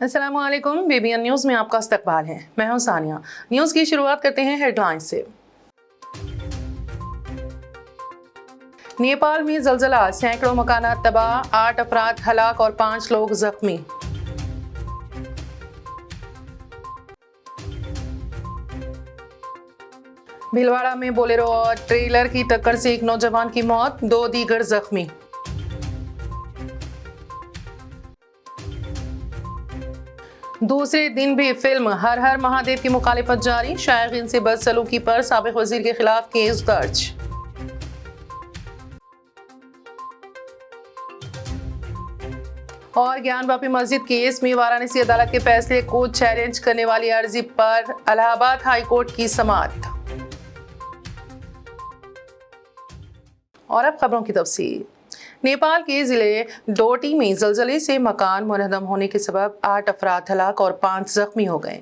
अस्सलाम वालेकुम। BBN news में आपका इस्तकबाल है। मैं हूं सानिया। न्यूज़ की शुरुआत करते हैं हेडलाइंस से। नेपाल में ज़लज़ला, सैकड़ों मकानात तबाह, 8 अफराद हलाक और 5 लोग जख्मी। भीलवाड़ा में बोलेरो और ट्रेलर की टक्कर से एक नौजवान की मौत, 2 दीगर जख्मी। दूसरे दिन भी फिल्म हर हर महादेव की मुखालिफत जारी, शायकीन से बदसलूकी पर साबिक वजीर के खिलाफ केस दर्ज। और ज्ञानवापी मस्जिद केस में वाराणसी अदालत के फैसले को चैलेंज करने वाली अर्जी पर इलाहाबाद हाई कोर्ट की समाअत। और अब खबरों की तफसील। नेपाल के जिले डोटी में जलजले से मकान मुनहदम होने के सबब 8 अफराद हलाक और 5 जख्मी हो गए।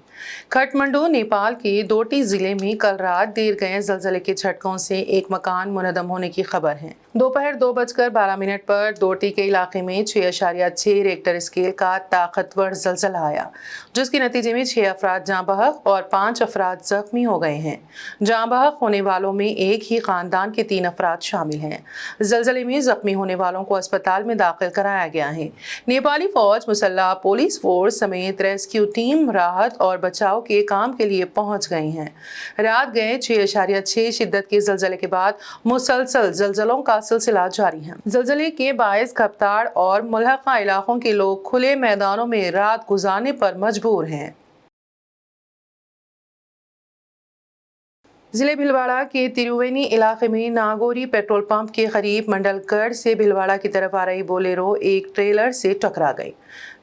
खटमंडू नेपाल के डोटी जिले में कल रात देर गए जलजले के झटकों से एक मकान मुनहदम होने की खबर है। दोपहर 2:12 पर डोटी के इलाके में 6.6 रेक्टर स्केल का ताकतवर जलजला आया, जिसके नतीजे में 6 अफराद जाँ बहक और 5 अफराद जख्मी हो गए हैं। जाँ बहक होने वालों में एक ही खानदान के 3 अफराद शामिल हैं। जलजले में जख्मी होने वालों को अस्पताल में दाखिल कराया गया है। नेपाली फौज, मुसल्लह पुलिस फोर्स समेत रेस्क्यू टीम राहत और बचाव के काम के लिए पहुंच गई हैं। रात गए 6.6 शिद्दत के जलजले के बाद मुसलसल जलजलों का सिलसिला जारी है। जलजले के बायस खपताड़ और मुल्हका इलाकों के लोग खुले मैदानों में रात गुजारने पर मजबूर हैं। जिले भीलवाड़ा के तिरुवेनी इलाके में नागोरी पेट्रोल पंप के करीब मंडलगढ़ से भीलवाड़ा की तरफ आ रही बोलेरो एक ट्रेलर से टकरा गई।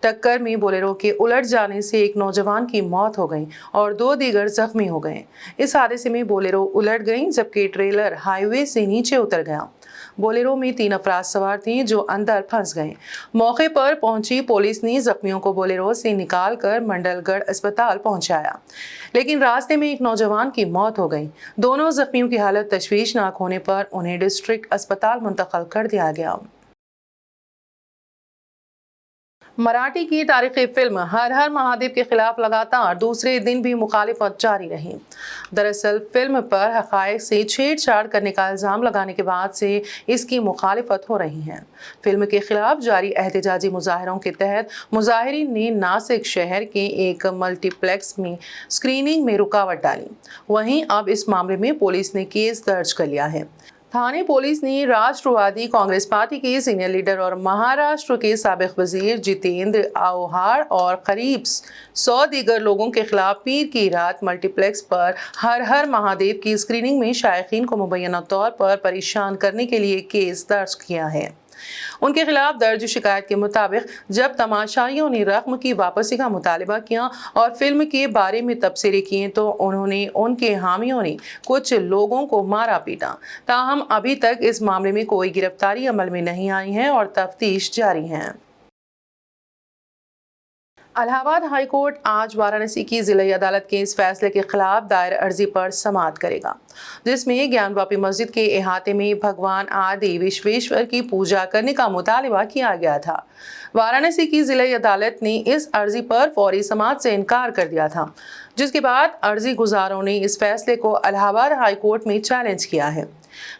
टक्कर में बोलेरो के उलट जाने से एक नौजवान की मौत हो गई और 2 दीगर जख्मी हो गए। इस हादसे में बोलेरो उलट गई, जबकि ट्रेलर हाईवे से नीचे उतर गया। बोलेरो में 3 अफराद सवार थे जो अंदर फंस गए। मौके पर पहुंची पुलिस ने जख्मियों को बोलेरो से निकालकर मंडलगढ़ अस्पताल पहुंचाया, लेकिन रास्ते में एक नौजवान की मौत हो गई। दोनों जख्मियों की हालत तशवीशनाक होने पर उन्हें डिस्ट्रिक्ट अस्पताल मुंतकिल कर दिया गया। मराठी की तारीखी फिल्म हर हर महादेव के खिलाफ लगातार दूसरे दिन भी मुखालिफत जारी रही। दरअसल फिल्म पर हक़ाइक़ से छेड़छाड़ करने का इल्ज़ाम लगाने के बाद से इसकी मुखालिफत हो रही है। फिल्म के खिलाफ जारी एहतजाजी मुजाहरों के तहत मुजाहिरीन ने नासिक शहर के एक मल्टीप्लेक्स में स्क्रीनिंग में रुकावट डाली। वहीं अब इस मामले में पुलिस ने केस दर्ज कर लिया है। थाने पुलिस ने राष्ट्रवादी कांग्रेस पार्टी के सीनियर लीडर और महाराष्ट्र के साबिक वजीर जितेंद्र आव्हाड और करीब 100 दीगर लोगों के खिलाफ पीर की रात मल्टीप्लेक्स पर हर हर महादेव की स्क्रीनिंग में शायकीन को मुबैना तौर पर परेशान करने के लिए केस दर्ज किया है। उनके खिलाफ दर्ज शिकायत के मुताबिक जब तमाशाइयों ने रकम की वापसी का मुतालबा किया और फिल्म के बारे में तबसरे किए तो उनके हामियों ने कुछ लोगों को मारा पीटा। ताहम अभी तक इस मामले में कोई गिरफ्तारी अमल में नहीं आई है और तफ्तीश जारी है। इलाहाबाद हाई कोर्ट आज वाराणसी की जिला अदालत के इस फैसले के खिलाफ दायर अर्जी पर समाअत करेगा, जिसमें ज्ञानवापी मस्जिद के अहाते में भगवान आदि विश्वेश्वर की पूजा करने का मुतालबा किया गया था। वाराणसी की जिला अदालत ने इस अर्जी पर फौरी समाअत से इनकार कर दिया था, जिसके बाद अर्जी गुजारों ने इस फैसले को इलाहाबाद हाई कोर्ट में चैलेंज किया है।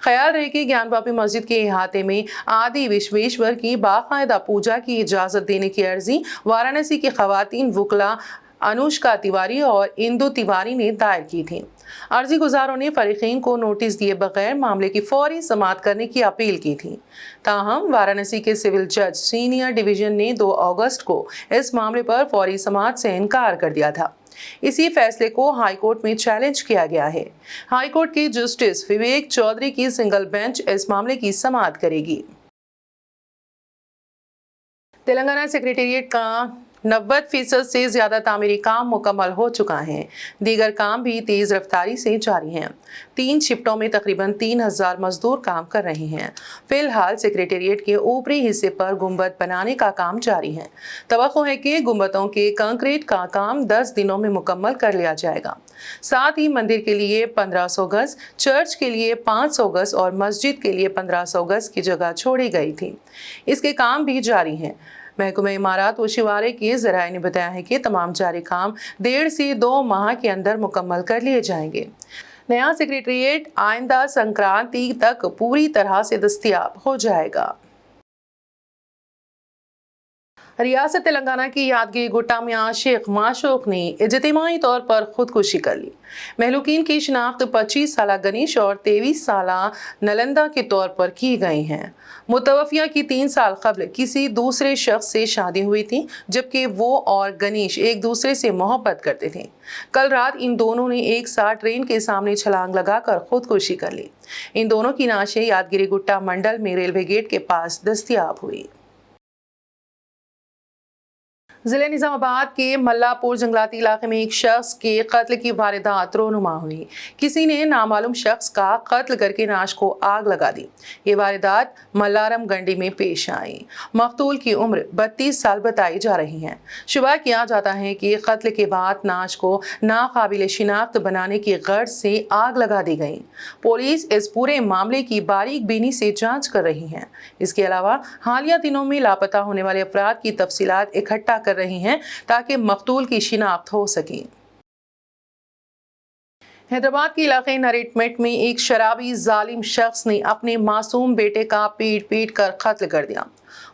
ख्याल रहे कि ज्ञानवापी मस्जिद के अहाते में आदि विश्वेश्वर की बाकायदा पूजा की इजाजत देने की अर्जी वाराणसी की खवातीन वुकला अनुष्का तिवारी और इंदु तिवारी ने दायर की थी। अर्जी गुजारों ने फरीकीन को नोटिस दिए बगैर मामले की फौरी समाअत करने की अपील की थी। ताहम वाराणसी के सिविल जज सीनियर डिवीजन ने 2 अगस्त को इस मामले पर फौरी समाअत से इनकार कर दिया था। इसी फैसले को हाईकोर्ट में चैलेंज किया गया है। हाईकोर्ट के जस्टिस विवेक चौधरी की सिंगल बेंच इस मामले की समाअत करेगी। तेलंगाना सेक्रेटेरिएट का 90% से ज्यादा तामीरी काम मुकम्मल हो चुका है। दीगर काम भी तेज रफ्तारी से जारी हैं। 3 शिफ्टों में तकरीबन 3000 मजदूर काम कर रहे हैं। फिलहाल सेक्रेटेरिएट के ऊपरी हिस्से पर गुंबद बनाने का काम जारी है। तवक्को है कि गुंबदों के कंक्रीट का काम 10 दिनों में मुकम्मल कर लिया जाएगा। साथ ही मंदिर के लिए 1500 गज, चर्च के लिए 500 गज और मस्जिद के लिए 1500 गज की जगह छोड़ी गई थी। इसके काम भी जारी हैं। महकमा इमारत व शिवारे के ज़राए ने बताया है कि तमाम जारी काम 1.5 से 2 माह के अंदर मुकम्मल कर लिए जाएंगे। नया सेक्रेटेरिएट आइंदा संक्रांति तक पूरी तरह से दस्तयाब हो जाएगा। रियासत तेलंगाना की यादगिरी गुट्टा में आज शेख माशूक ने इज्तिमाई तौर पर खुदकुशी कर ली। महलूकीन की शिनाख्त 25 साला गणेश और 23 साला नलंदा के तौर पर की गई हैं। मुतवफ़िया की 3 साल कबल किसी दूसरे शख्स से शादी हुई थी, जबकि वो और गणेश एक दूसरे से मोहब्बत करते थे। कल रात इन दोनों ने एक साथ ट्रेन के सामने छलांग लगाकर खुदकुशी कर ली। इन दोनों की लाशें यादगिरी गुट्टा मंडल में रेलवे गेट के पास दस्तयाब हुई। जिले निजामाबाद के मल्लापुर जंगलाती इलाके में एक शख्स के कत्ल की वारदात रोनुमा हुई। किसी ने नामालूम शख्स का कत्ल करके नाश को आग लगा दी। ये वारदात मल्लारम गंडी में पेश आई। मकतूल की उम्र 32 साल बताई जा रही है। शुबा किया जाता है कि कत्ल के बाद नाश को नाकाबिल शिनाख्त बनाने की गर्ज से आग लगा दी गई। पुलिस इस पूरे मामले की बारीक बीनी से जाँच कर रही है। इसके अलावा हालिया दिनों में लापता होने वाले अफराद की तफसीलात इकट्ठा कर रही हैं ताकि मकतूल की शिनाख्त हो सके। हैदराबाद के इलाके नरेटमेट में एक शराबी जालिम शख्स ने अपने मासूम बेटे का पीट पीट कर कत्ल कर दिया।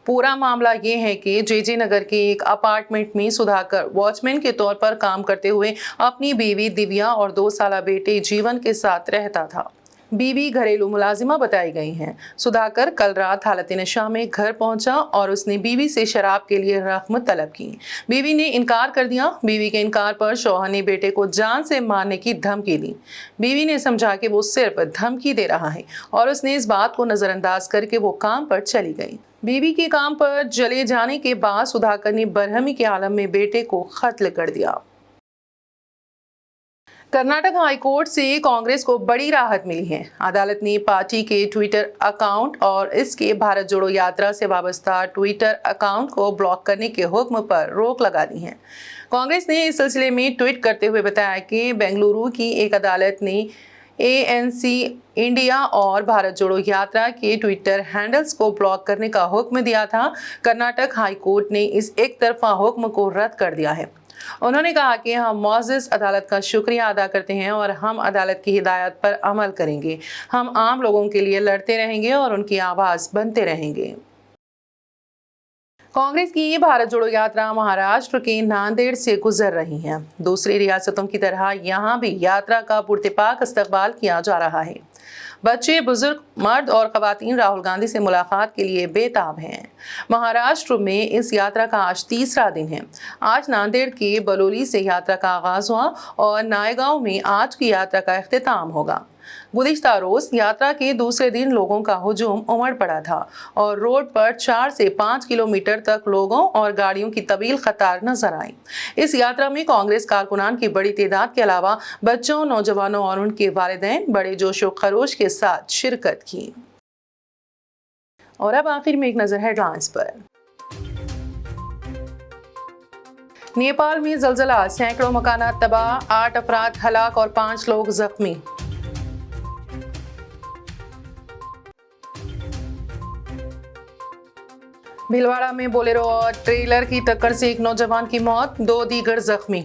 पूरा मामला ये है कि जेजे नगर के एक अपार्टमेंट में सुधाकर वॉचमैन के तौर पर काम करते हुए अपनी बीवी दिव्या और 2 साला बेटे जीवन के साथ रहता था। बीवी घरेलू मुलाजिमा बताई गई हैं। सुधाकर कल रात हालत नशा में घर पहुंचा और उसने बीवी से शराब के लिए रकम तलब की। बीवी ने इनकार कर दिया। बीवी के इनकार पर शौहर ने बेटे को जान से मारने की धमकी दी। बीवी ने समझा कि वो सिर्फ धमकी दे रहा है और उसने इस बात को नजरअंदाज करके वो काम पर चली गई। बीवी के काम पर चले जाने के बाद सुधाकर ने बरहमी के आलम में बेटे को कत्ल कर दिया। कर्नाटक हाईकोर्ट से कांग्रेस को बड़ी राहत मिली है। अदालत ने पार्टी के ट्विटर अकाउंट और इसके भारत जोड़ो यात्रा से वाबस्ता ट्विटर अकाउंट को ब्लॉक करने के हुक्म पर रोक लगा दी है। कांग्रेस ने इस सिलसिले में ट्वीट करते हुए बताया कि बेंगलुरु की एक अदालत ने ANC इंडिया और भारत जोड़ो यात्रा के ट्विटर हैंडल्स को ब्लॉक करने का हुक्म दिया था। कर्नाटक हाईकोर्ट ने इस एक तरफा हुक्म को रद्द कर दिया है। उन्होंने कहा कि हम मुअज़्ज़ज़ अदालत का शुक्रिया अदा करते हैं और हम अदालत की हिदायत पर अमल करेंगे। हम आम लोगों के लिए लड़ते रहेंगे और उनकी आवाज़ बनते रहेंगे। कांग्रेस की भारत जोड़ो यात्रा महाराष्ट्र के नांदेड़ से गुजर रही है। दूसरी रियासतों की तरह यहां भी यात्रा का पुरतपाक इस्तकबाल किया जा रहा है। बच्चे, बुजुर्ग, मर्द और खवातीन राहुल गांधी से मुलाकात के लिए बेताब हैं। महाराष्ट्र में इस यात्रा का आज तीसरा दिन है। आज नांदेड़ के बलोली से यात्रा का आगाज हुआ और नायगांव में आज की यात्रा का इख्तिताम होगा। गुज़िश्ता रोज यात्रा के दूसरे दिन लोगों का हुजूम उमड़ पड़ा था और रोड पर 4 से 5 किलोमीटर तक लोगों और गाड़ियों की तवील कतार नजर आई। इस यात्रा में कांग्रेस कारकुनान की बड़ी तादाद के अलावा बच्चों, नौजवानों और उनके वालिदैन बड़े जोशो खरोश के साथ शिरकत की। और अब आखिर में एक नजर हेडलाइंस पर। नेपाल में जलजला, सैकड़ों मकानात तबाह, 8 अफराद हलाक और 5 लोग जख्मी। भीलवाड़ा में बोलेरो और ट्रेलर की टक्कर से एक नौजवान की मौत, 2 दीगर जख्मी।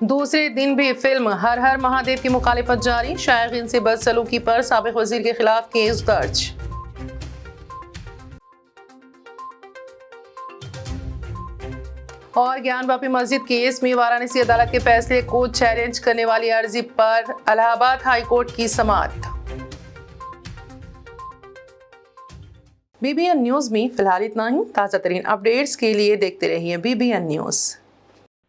दूसरे दिन भी फिल्म हर हर महादेव की मुखालिफत जारी, शायकीन से बदसलूकी पर साबिक वजीर के खिलाफ केस दर्ज। और ज्ञानवापी मस्जिद केस में वाराणसी अदालत के फैसले को चैलेंज करने वाली अर्जी पर इलाहाबाद हाई कोर्ट की समाअत। BBN न्यूज में फिलहाल इतना ही। ताज़ा तरीन अपडेट्स के लिए देखते रहिए BBN न्यूज।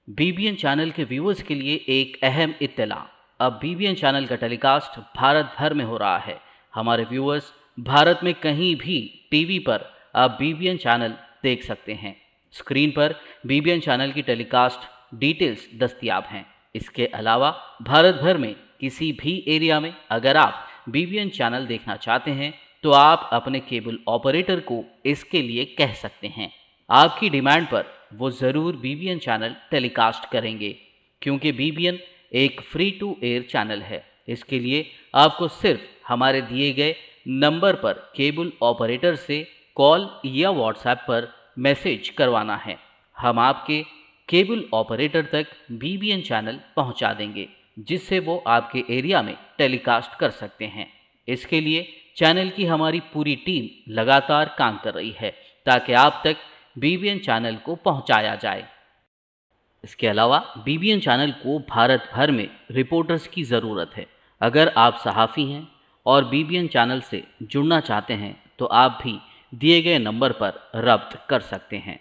BBN चैनल के व्यूअर्स के लिए एक अहम इत्तला। अब BBN चैनल का टेलीकास्ट भारत भर में हो रहा है। हमारे व्यूअर्स भारत में कहीं भी टीवी पर अब BBN चैनल देख सकते हैं। स्क्रीन पर BBN चैनल की टेलीकास्ट डिटेल्स दस्तयाब हैं। इसके अलावा भारत भर में किसी भी एरिया में अगर आप BBN चैनल देखना चाहते हैं तो आप अपने केबल ऑपरेटर को इसके लिए कह सकते हैं। आपकी डिमांड पर वो ज़रूर BBN चैनल टेलीकास्ट करेंगे, क्योंकि BBN एक फ्री टू एयर चैनल है। इसके लिए आपको सिर्फ हमारे दिए गए नंबर पर केबल ऑपरेटर से कॉल या व्हाट्सएप पर मैसेज करवाना है। हम आपके केबल ऑपरेटर तक बीबीएन चैनल पहुंचा देंगे, जिससे वो आपके एरिया में टेलीकास्ट कर सकते हैं। इसके लिए चैनल की हमारी पूरी टीम लगातार काम कर रही है ताकि आप तक बीबीएन चैनल को पहुंचाया जाए। इसके अलावा बीबीएन चैनल को भारत भर में रिपोर्टर्स की ज़रूरत है। अगर आप सहाफ़ी हैं और बीबीएन चैनल से जुड़ना चाहते हैं तो आप भी दिए गए नंबर पर रब्त कर सकते हैं।